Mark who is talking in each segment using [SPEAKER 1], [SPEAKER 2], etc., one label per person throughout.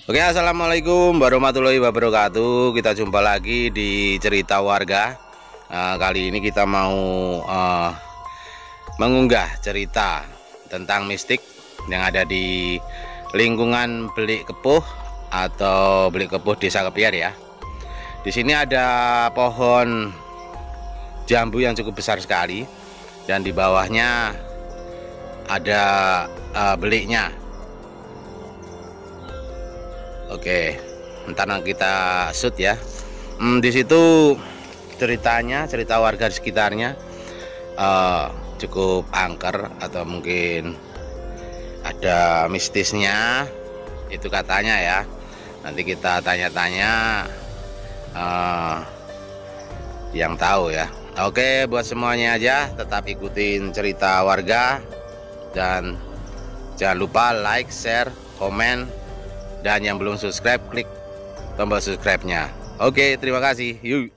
[SPEAKER 1] Oke, assalamualaikum warahmatullahi wabarakatuh. Kita jumpa lagi di cerita warga. Kali ini kita mau mengunggah cerita tentang mistik yang ada di lingkungan Belik Kepuh atau Belik Kepuh Desa Kepiar ya. Di sini ada pohon jambu yang cukup besar sekali dan di bawahnya ada beliknya. Oke, ntar kita shoot ya. Di situ cerita warga di sekitarnya cukup angker atau mungkin ada mistisnya, itu katanya ya. Nanti kita tanya-tanya yang tahu ya. Oke, buat semuanya aja tetap ikutin cerita warga dan jangan lupa like, share, komen. Dan yang belum subscribe, klik tombol subscribe-nya. Oke, terima kasih. Yuk.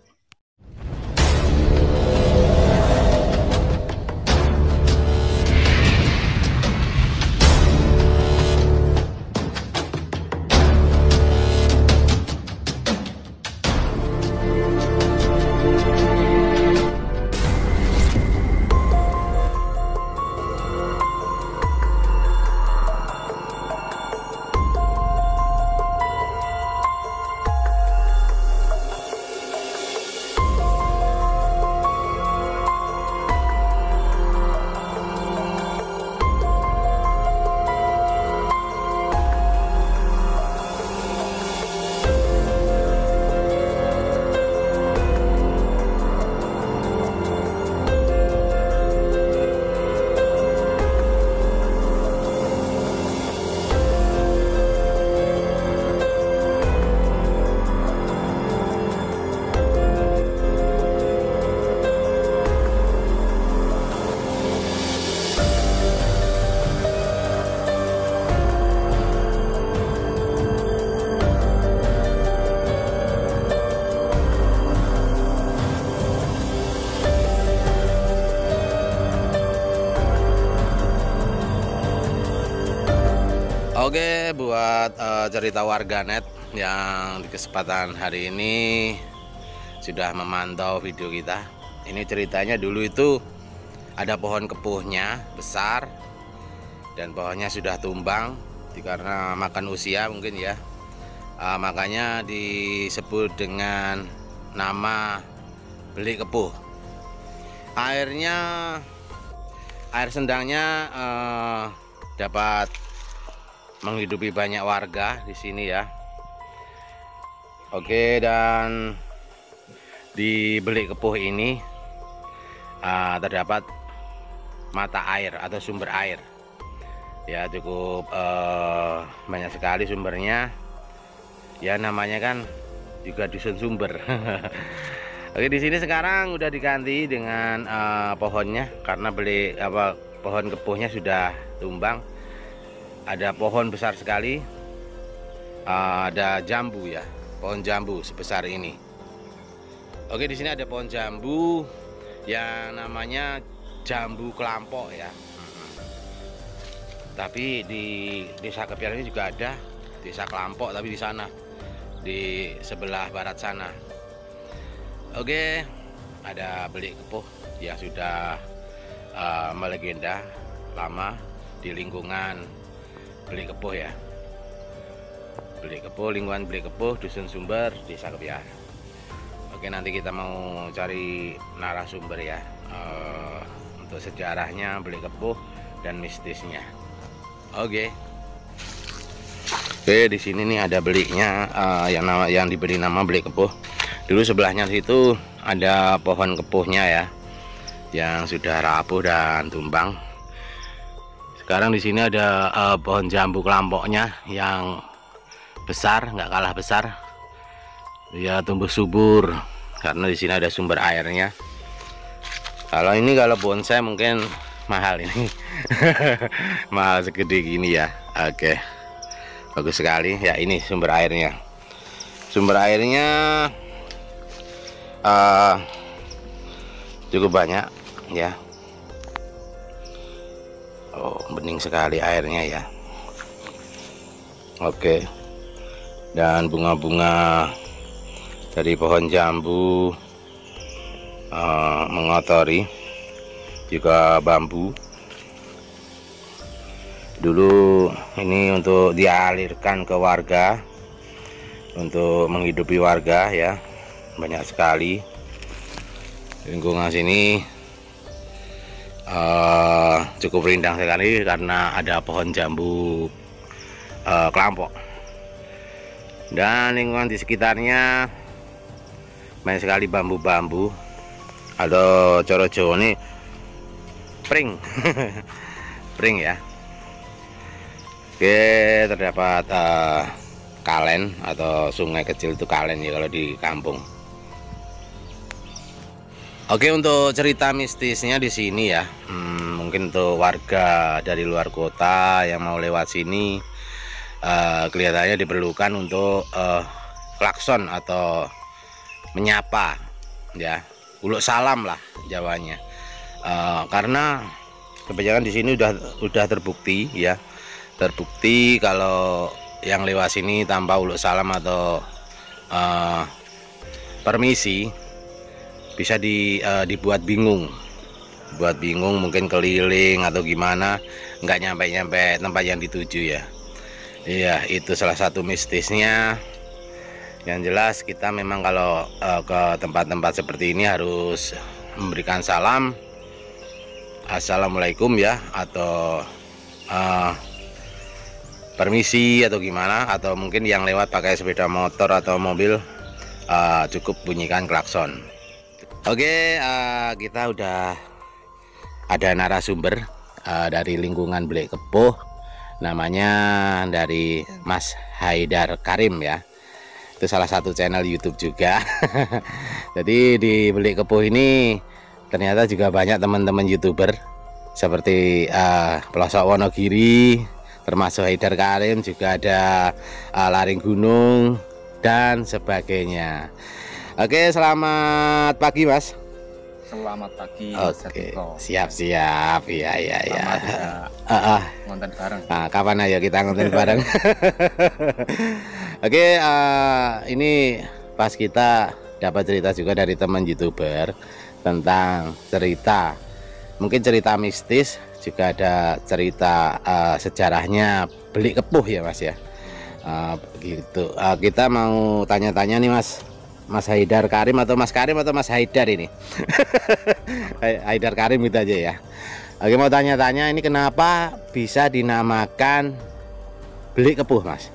[SPEAKER 1] Oke, buat cerita warganet yang di kesempatan hari ini sudah memantau video kita. Ini ceritanya dulu itu ada pohon kepuhnya besar dan pohonnya sudah tumbang karena makan usia mungkin ya. Makanya disebut dengan nama Belik Kepuh. Air sendangnya dapat menghidupi banyak warga di sini ya. Oke, dan di Belik Kepuh ini terdapat mata air atau sumber air ya, cukup banyak sekali sumbernya ya, namanya kan juga dusun sumber. Oke, di sini sekarang udah diganti dengan pohonnya karena pohon kepuhnya sudah tumbang. Ada pohon besar sekali, ada jambu ya, pohon jambu sebesar ini. Oke, di sini ada pohon jambu yang namanya jambu kelampok ya. Tapi di Desa Kepiar ini juga ada Desa Kelampok, tapi di sana di sebelah barat sana. Oke, ada Belik Kepuh yang sudah melegenda lama di lingkungan Belik Kepuh ya. Belik Kepuh, lingkungan Belik Kepuh, dusun sumber, Desa Kepiar. Oke, nanti kita mau cari narasumber ya untuk sejarahnya Belik Kepuh dan mistisnya. Oke, di sini nih ada beliknya yang diberi nama Belik Kepuh. Dulu sebelahnya situ ada pohon kepuhnya ya, yang sudah rapuh dan tumbang. Sekarang di sini ada pohon jambu kelampoknya yang besar, nggak kalah besar. Ya, tumbuh subur karena di sini ada sumber airnya. Kalau bonsai mungkin mahal ini. Mahal segede gini ya. Oke, bagus sekali ya. Ini sumber airnya. Sumber airnya cukup banyak ya. Oh, bening sekali airnya ya. Oke, dan bunga-bunga dari pohon jambu mengotori juga bambu. Dulu ini untuk dialirkan ke warga, untuk menghidupi warga ya, banyak sekali. Lingkungan sini cukup rindang sekali karena ada pohon jambu kelampok, dan lingkungan di sekitarnya banyak sekali bambu-bambu atau coro Jawa ini pring pring ya. Oke, terdapat kalen atau sungai kecil itu kalen ya kalau di kampung. Oke, untuk cerita mistisnya di sini ya, mungkin untuk warga dari luar kota yang mau lewat sini, kelihatannya diperlukan untuk klakson atau menyapa ya, uluk salam lah Jawanya, karena kebanyakan di sini udah terbukti ya, terbukti kalau yang lewat sini tanpa uluk salam atau permisi bisa dibuat bingung, mungkin keliling atau gimana, nggak nyampe tempat yang dituju ya. Iya, itu salah satu mistisnya. Yang jelas kita memang kalau ke tempat-tempat seperti ini harus memberikan salam, assalamualaikum ya, atau permisi atau gimana, atau mungkin yang lewat pakai sepeda motor atau mobil cukup bunyikan klakson. Oke, kita udah ada narasumber dari lingkungan Belik Kepuh, namanya dari Mas Haidar Karim ya. Itu salah satu channel YouTube juga. Jadi di Belik Kepuh ini ternyata juga banyak teman-teman YouTuber seperti Pelosok Wonogiri, termasuk Haidar Karim, juga ada Laring Gunung dan sebagainya. Oke, selamat pagi Mas.
[SPEAKER 2] Selamat pagi.
[SPEAKER 1] Oke, siap-siap. Iya.
[SPEAKER 2] Ngonten bareng.
[SPEAKER 1] Nah, kapan ayo kita ngonten bareng? Oke, ini pas kita dapat cerita juga dari teman YouTuber tentang cerita, mungkin cerita mistis, juga ada cerita sejarahnya Belik Kepuh ya Mas ya. Begitu. Kita mau tanya-tanya nih Mas Haidar Karim atau Mas Karim atau Mas Haidar ini? Haidar Karim gitu aja ya. Oke, mau tanya-tanya ini kenapa bisa dinamakan Belik Kepuh Mas?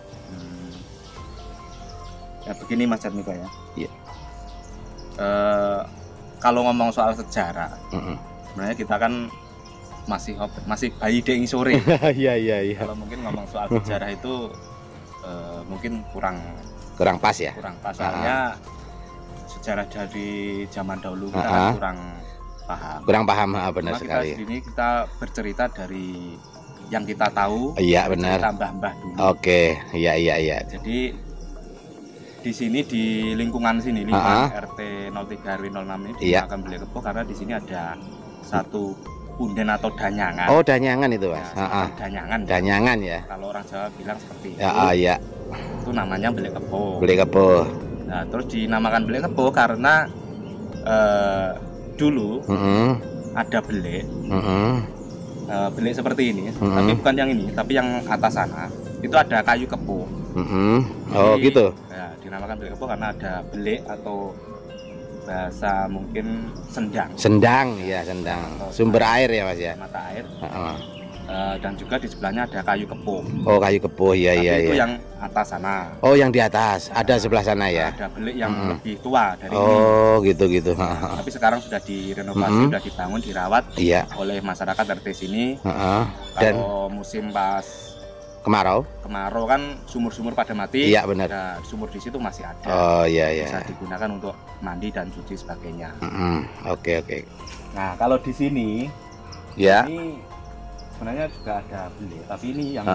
[SPEAKER 2] Ya begini Mas Jatmiko ya.
[SPEAKER 1] Iya.
[SPEAKER 2] Kalau ngomong soal sejarah, sebenarnya kita kan masih bayi ding sore.
[SPEAKER 1] Iya.
[SPEAKER 2] Kalau mungkin ngomong soal sejarah itu mungkin kurang
[SPEAKER 1] pas ya.
[SPEAKER 2] Kurang pas, soalnya sejarah dari zaman dahulu kita kan kurang paham.
[SPEAKER 1] Benar sekali.
[SPEAKER 2] Kita sini kita bercerita dari yang kita tahu.
[SPEAKER 1] Iya benar.
[SPEAKER 2] Mbah dulu.
[SPEAKER 1] Oke, iya.
[SPEAKER 2] Jadi di sini di lingkungan sini, lingkungan RT 03 RW 06 ini dinamakan Belik Kepuh karena di sini ada satu punden atau danyangan. Oh, danyangan itu Mas. Ya,
[SPEAKER 1] danyangan ya.
[SPEAKER 2] Kalau orang Jawa bilang seperti itu.
[SPEAKER 1] Iya.
[SPEAKER 2] Itu namanya Belik Kepuh.
[SPEAKER 1] Belik Kepuh.
[SPEAKER 2] Nah, terus dinamakan Belik Kepuh karena dulu ada belik. Belik seperti ini, tapi bukan yang ini, tapi yang atas sana itu ada kayu kepuh.
[SPEAKER 1] Oh
[SPEAKER 2] jadi,
[SPEAKER 1] gitu.
[SPEAKER 2] Ya, dinamakan Belik Kepuh karena ada belik atau bahasa mungkin sendang
[SPEAKER 1] Ya, sendang. Sumber air ya Mas ya.
[SPEAKER 2] Mata air. Dan juga di sebelahnya ada kayu kepuh.
[SPEAKER 1] Oh, kayu kepuh, iya.
[SPEAKER 2] Itu yang atas sana.
[SPEAKER 1] Oh, yang di atas, ada sebelah sana ya.
[SPEAKER 2] Ada belik yang lebih tua dari ini.
[SPEAKER 1] Oh, gitu.
[SPEAKER 2] Tapi sekarang sudah direnovasi, sudah dibangun, dirawat oleh masyarakat RT sini.
[SPEAKER 1] Dan
[SPEAKER 2] kalau musim pas
[SPEAKER 1] kemarau
[SPEAKER 2] kan sumur-sumur pada mati.
[SPEAKER 1] Iya benar.
[SPEAKER 2] Nah, sumur di situ masih ada.
[SPEAKER 1] Oh iya.
[SPEAKER 2] Bisa digunakan untuk mandi dan cuci sebagainya.
[SPEAKER 1] Oke.
[SPEAKER 2] Nah, kalau di sini, ini sebenarnya juga ada belik, tapi ini yang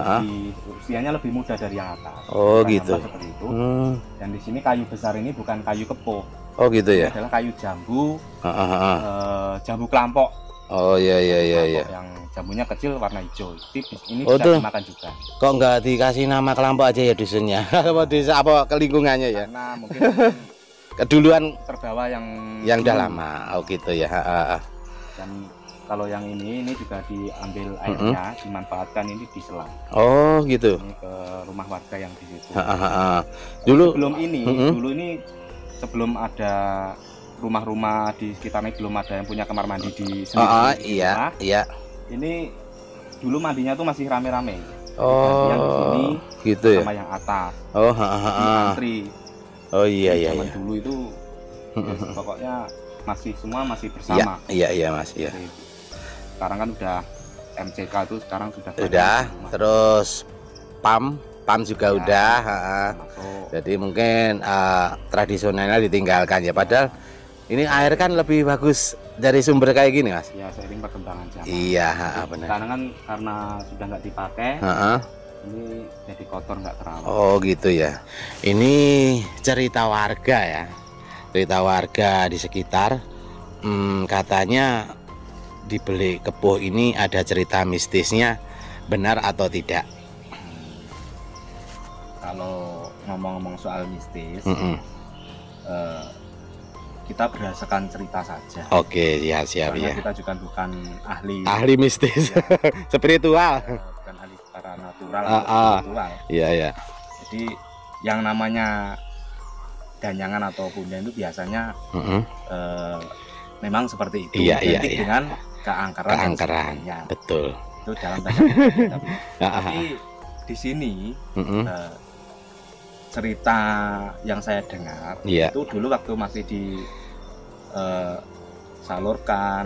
[SPEAKER 2] usianya lebih muda dari yang atas.
[SPEAKER 1] Oh gitu.
[SPEAKER 2] Seperti itu. Dan di sini kayu besar ini bukan kayu kepuh.
[SPEAKER 1] Oh gitu ya.
[SPEAKER 2] Ini adalah kayu jambu, jambu kelampok.
[SPEAKER 1] Oh iya iya iya iya.
[SPEAKER 2] Yang jambunya kecil warna hijau. Ini bisa dimakan juga.
[SPEAKER 1] Kok nggak dikasih nama kelompok aja ya dusunnya? Apa desa apa ke lingkungannya ya?
[SPEAKER 2] Karena mungkin
[SPEAKER 1] keduluan
[SPEAKER 2] terbawa yang
[SPEAKER 1] udah lama. Oh gitu ya.
[SPEAKER 2] Dan kalau yang ini juga diambil airnya, dimanfaatkan ini di selang.
[SPEAKER 1] Oh gitu.
[SPEAKER 2] Ini ke rumah warga yang di situ.
[SPEAKER 1] Dulu
[SPEAKER 2] dulu ini sebelum ada rumah-rumah di sekitarnya, belum ada yang punya kamar mandi di sini.
[SPEAKER 1] Iya, iya.
[SPEAKER 2] Ini dulu mandinya tuh masih rame-rame.
[SPEAKER 1] Oh,
[SPEAKER 2] yang di sini
[SPEAKER 1] gitu ya.
[SPEAKER 2] Sama yang atas.
[SPEAKER 1] Oh,
[SPEAKER 2] antri.
[SPEAKER 1] Oh iya iya.
[SPEAKER 2] Zaman dulu itu pokoknya semua masih bersama.
[SPEAKER 1] Iya iya Mas, iya.
[SPEAKER 2] Sekarang kan udah MCK itu sekarang sudah
[SPEAKER 1] terus PAM juga udah. Jadi mungkin tradisionalnya ditinggalkan ya, padahal ini air kan lebih bagus dari sumber kayak gini Mas.
[SPEAKER 2] Ya seiring perkembangan zaman.
[SPEAKER 1] Iya benar.
[SPEAKER 2] Sekarang kan karena sudah nggak dipakai, ini jadi kotor, nggak terawat. Oh
[SPEAKER 1] gitu ya. Ini cerita warga ya, cerita warga di sekitar. Katanya di Belik Kepuh ini ada cerita mistisnya, benar atau tidak?
[SPEAKER 2] Kalau ngomong-ngomong soal mistis, kita berdasarkan cerita saja.
[SPEAKER 1] Oke, ya siap ya.
[SPEAKER 2] Kita juga bukan
[SPEAKER 1] ahli mistis, ya. Spiritual.
[SPEAKER 2] Bukan ahli secara natural. Spiritual.
[SPEAKER 1] Iya ya.
[SPEAKER 2] Jadi yang namanya danyangan atau punden itu biasanya memang seperti itu.
[SPEAKER 1] Iya.
[SPEAKER 2] Dengan keangkeran.
[SPEAKER 1] Betul.
[SPEAKER 2] Itu dalam tanda kutip. Tapi di sini cerita yang saya dengar itu dulu waktu masih disalurkan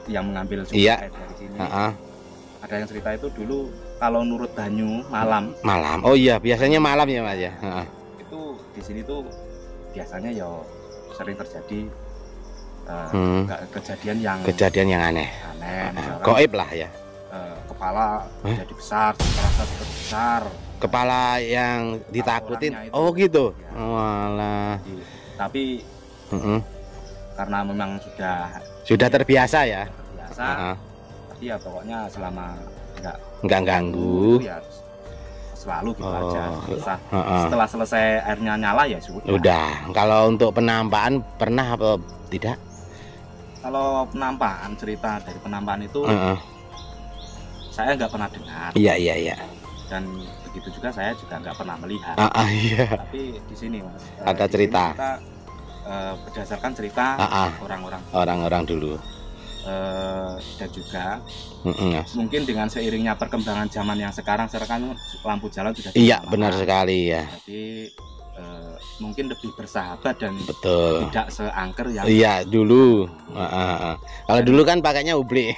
[SPEAKER 2] yang mengambil sumber air dari sini. Ada yang cerita itu dulu kalau nurut banyu malam.
[SPEAKER 1] Oh iya, biasanya malam ya Mas ya.
[SPEAKER 2] Itu di sini tuh biasanya ya sering terjadi kejadian yang aneh.
[SPEAKER 1] Gaib lah ya.
[SPEAKER 2] Kepala jadi besar, terasa besar.
[SPEAKER 1] Kepala yang ditakutin. Oh gitu. Ya. Walah.
[SPEAKER 2] Tapi karena memang
[SPEAKER 1] sudah terbiasa ya.
[SPEAKER 2] Tapi ya pokoknya selama
[SPEAKER 1] nggak ganggu.
[SPEAKER 2] Ya selalu gitu aja. Setelah selesai airnya nyala ya sudah.
[SPEAKER 1] Udah. Kalau untuk penampakan pernah apa tidak?
[SPEAKER 2] Kalau penampakan, cerita dari penampakan itu saya nggak pernah dengar.
[SPEAKER 1] Iya. Dan
[SPEAKER 2] begitu juga saya juga nggak pernah melihat.
[SPEAKER 1] Iya.
[SPEAKER 2] Tapi di sini Mas
[SPEAKER 1] ada cerita.
[SPEAKER 2] Kita berdasarkan cerita
[SPEAKER 1] orang-orang dulu.
[SPEAKER 2] Dan juga mungkin dengan seiringnya perkembangan zaman yang sekarang lampu jalan sudah
[SPEAKER 1] benar sekali ya.
[SPEAKER 2] Jadi mungkin lebih bersahabat dan tidak seangker yang
[SPEAKER 1] dulu. Kalau dulu kan pakainya ubli.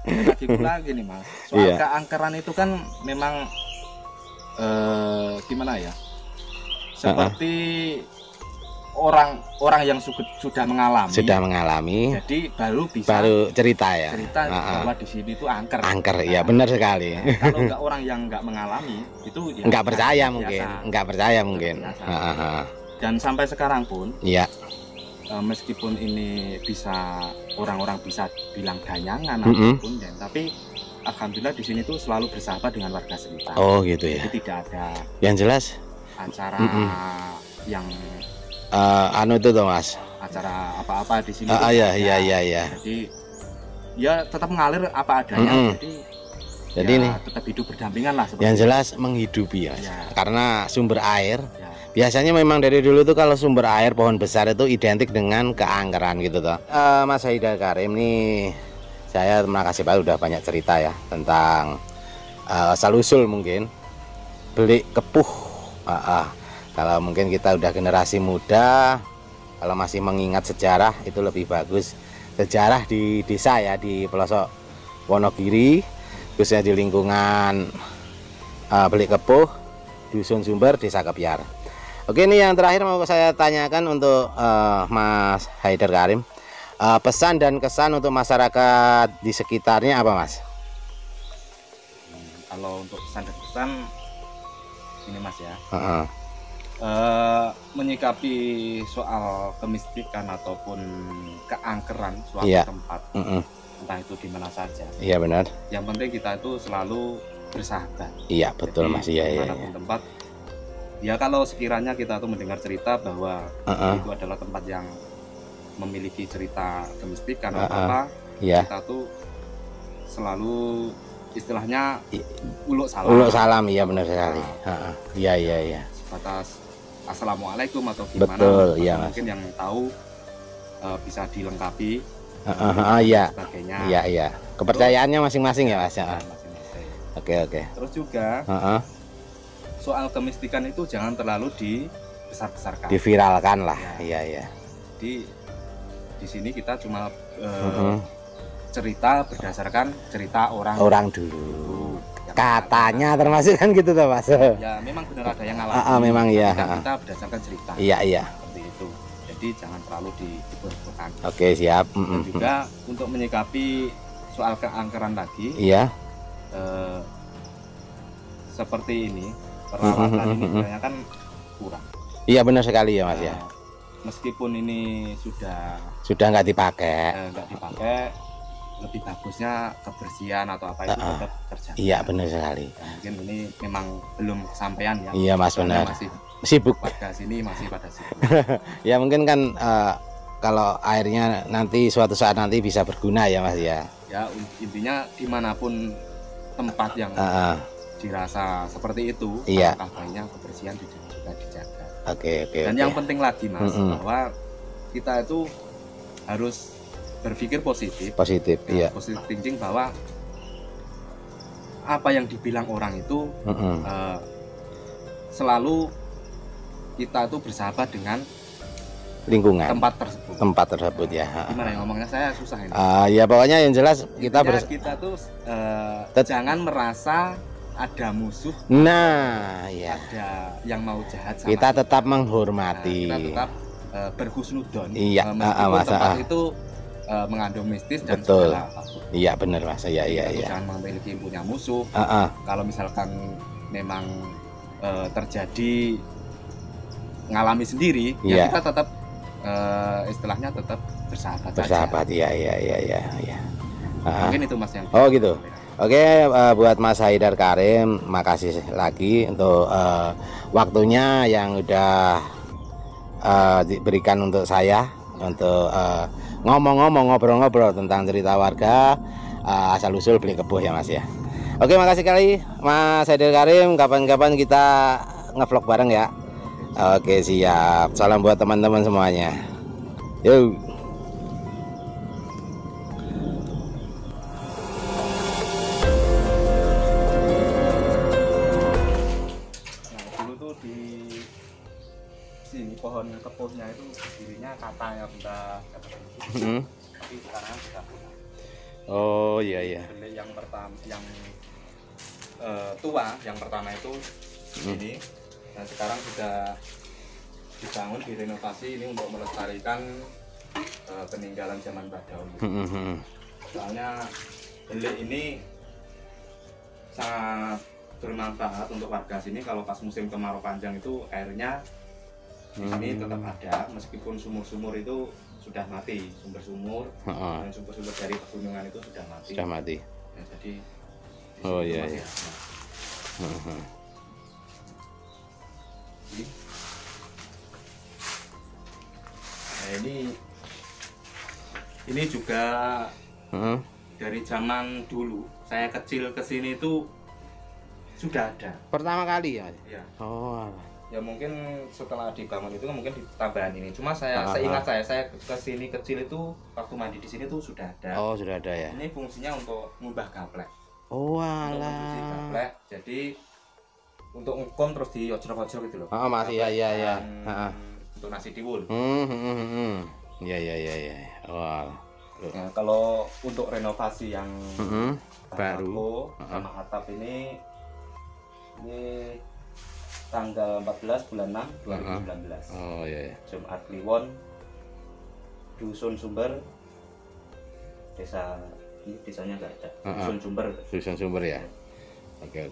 [SPEAKER 2] Lagi pula gini Mas, soal keangkeran itu kan memang gimana ya, seperti orang yang sudah mengalami, jadi baru cerita bahwa di sini itu angker. Iya benar sekali. Kalau nggak orang yang nggak mengalami itu ya
[SPEAKER 1] nggak percaya mungkin.
[SPEAKER 2] Dan sampai sekarang pun meskipun ini orang-orang bisa bilang danyangan ataupun tapi alhamdulillah di sini tuh selalu bersahabat dengan warga sekitar.
[SPEAKER 1] Oh gitu ya.
[SPEAKER 2] Jadi tidak ada
[SPEAKER 1] yang jelas
[SPEAKER 2] acara yang
[SPEAKER 1] itu toh Mas,
[SPEAKER 2] acara apa-apa di sini.
[SPEAKER 1] Iya.
[SPEAKER 2] Jadi ya tetap mengalir apa adanya. Jadi ini tetap hidup berdampingan lah.
[SPEAKER 1] Yang jelas menghidupi ya. Karena sumber air. Biasanya memang dari dulu tuh kalau sumber air pohon besar itu identik dengan keangkeran gitu toh. Mas Haidar Karim nih, saya terima kasih Pak udah banyak cerita ya tentang asal usul mungkin Belik Kepuh. Kalau mungkin kita udah generasi muda, kalau masih mengingat sejarah itu lebih bagus. Sejarah di desa ya, di pelosok Wonogiri, khususnya di lingkungan Belik Kepuh, Dusun Sumber, Desa Kepiar. Oke, ini yang terakhir mau saya tanyakan untuk Mas Haidar Karim. Pesan dan kesan untuk masyarakat di sekitarnya apa Mas?
[SPEAKER 2] Kalau untuk pesan dan kesan ini Mas ya. Menyikapi soal kemistikan ataupun keangkeran suatu tempat, entah itu di mana saja.
[SPEAKER 1] Iya benar.
[SPEAKER 2] Yang penting kita itu selalu bersahabat.
[SPEAKER 1] Iya betul. Jadi, Mas. Iya.
[SPEAKER 2] Tempat. Ya kalau sekiranya kita tuh mendengar cerita bahwa itu adalah tempat yang memiliki cerita kemistikan atau apa, kita tuh selalu istilahnya uluk salam.
[SPEAKER 1] Uluk salam, iya benar sekali. Iya.
[SPEAKER 2] Batas assalamualaikum atau gimana?
[SPEAKER 1] Betul, iya Mas.
[SPEAKER 2] Mungkin yang tahu bisa dilengkapi.
[SPEAKER 1] Iya.
[SPEAKER 2] Sebagainya.
[SPEAKER 1] Iya. Kepercayaannya masing-masing ya Mas.
[SPEAKER 2] Masing-masing.
[SPEAKER 1] Oke.
[SPEAKER 2] Terus juga soal kemistikan itu jangan terlalu dibesar-besarkan.
[SPEAKER 1] Diviralkan lah. Iya.
[SPEAKER 2] Di sini kita cuma cerita berdasarkan cerita orang
[SPEAKER 1] dulu. Katanya termasuk kan gitu toh Mas.
[SPEAKER 2] Ya memang benar ada yang ngalamin.
[SPEAKER 1] Memang iya.
[SPEAKER 2] Kita berdasarkan cerita.
[SPEAKER 1] Iya.
[SPEAKER 2] Seperti itu. Jadi jangan terlalu dibesar-besarkan.
[SPEAKER 1] Oke, siap.
[SPEAKER 2] Dan juga untuk menyikapi soal keangkeran tadi.
[SPEAKER 1] Iya.
[SPEAKER 2] Seperti ini peralatan ini sebenarnya kan kurang.
[SPEAKER 1] Iya benar sekali ya Mas ya.
[SPEAKER 2] Meskipun ini sudah
[SPEAKER 1] nggak dipakai.
[SPEAKER 2] Lebih bagusnya kebersihan atau apa itu tetap terjaga.
[SPEAKER 1] Iya benar sekali.
[SPEAKER 2] Mungkin ini memang belum kesampaian ya.
[SPEAKER 1] Iya Mas benar.
[SPEAKER 2] Masih
[SPEAKER 1] sibuk.
[SPEAKER 2] Warga sini masih pada sibuk.
[SPEAKER 1] Ya mungkin kan kalau airnya nanti suatu saat nanti bisa berguna ya Mas ya.
[SPEAKER 2] Ya intinya dimanapun tempat yang dirasa seperti itu, alangkah baiknya kebersihan juga dijaga. Oke. Dan yang penting lagi Mas, bahwa kita itu harus berpikir positif,
[SPEAKER 1] iya.
[SPEAKER 2] Positive thinking bahwa apa yang dibilang orang itu selalu kita itu bersahabat dengan
[SPEAKER 1] lingkungan
[SPEAKER 2] tempat tersebut
[SPEAKER 1] ya.
[SPEAKER 2] Gimana ya ngomongnya, saya susah ini.
[SPEAKER 1] Ya pokoknya yang jelas kita
[SPEAKER 2] tuh jangan merasa ada musuh.
[SPEAKER 1] Nah, ya.
[SPEAKER 2] Ada yang mau jahat sama
[SPEAKER 1] kita tetap menghormati.
[SPEAKER 2] Kita tetap berhusnudon.
[SPEAKER 1] Iya,
[SPEAKER 2] meskipun tempat itu mengandung mistis dan segala apapun. Iya benar Mas. Iya. Jangan memiliki punya musuh. Kalau misalkan memang terjadi ngalami sendiri, ya kita tetap istilahnya tetap bersahabat. Iya. Mungkin itu Mas yang.
[SPEAKER 1] Oh gitu. Oke, buat Mas Haidar Karim, makasih lagi untuk waktunya yang udah diberikan untuk saya untuk ngomong-ngomong, ngobrol-ngobrol tentang cerita warga asal usul Beli Kebuh ya Mas ya. Oke, makasih kali Mas Haidar Karim. Kapan-kapan kita ngevlog bareng ya. Oke, siap. Salam buat teman-teman semuanya. Yuk.
[SPEAKER 2] Pohon kepuhnya itu dirinya katanya udah tapi sekarang sudah punah.
[SPEAKER 1] Oh iya.
[SPEAKER 2] Beli yang pertama yang tua, yang pertama itu ini, dan sekarang sudah dibangun, direnovasi ini untuk melestarikan peninggalan zaman dahulu. Soalnya beli ini sangat bermanfaat untuk warga sini. Kalau pas musim kemarau panjang itu airnya ini tetap ada, meskipun sumur-sumur itu sudah mati, sumber-sumur dan sumber-sumber dari pegunungan itu sudah mati. Ya, jadi
[SPEAKER 1] iya.
[SPEAKER 2] Nah, ini juga dari zaman dulu saya kecil kesini itu sudah ada.
[SPEAKER 1] Pertama kali ya?
[SPEAKER 2] Iya.
[SPEAKER 1] Oh.
[SPEAKER 2] Ya mungkin setelah dibangun itu mungkin ditambahan ini. Cuma seingat saya kesini kecil itu waktu mandi di sini tuh sudah ada.
[SPEAKER 1] Oh sudah ada ya.
[SPEAKER 2] Ini fungsinya untuk ngubah gaplek.
[SPEAKER 1] Oh
[SPEAKER 2] alah. Untuk mencuci gaplek. Jadi untuk ngkom terus diojrok-ojrok gitu loh.
[SPEAKER 1] Oh masih ya.
[SPEAKER 2] Untuk nasi tiwul.
[SPEAKER 1] Iya. Wah.
[SPEAKER 2] Nah, kalau untuk renovasi yang
[SPEAKER 1] baru
[SPEAKER 2] sama atap ini tanggal 14 bulan 6 2019.
[SPEAKER 1] Oh iya.
[SPEAKER 2] Jumat Kliwon, Dusun Sumber, desanya nggak ada. Dusun Sumber
[SPEAKER 1] ya. Oke.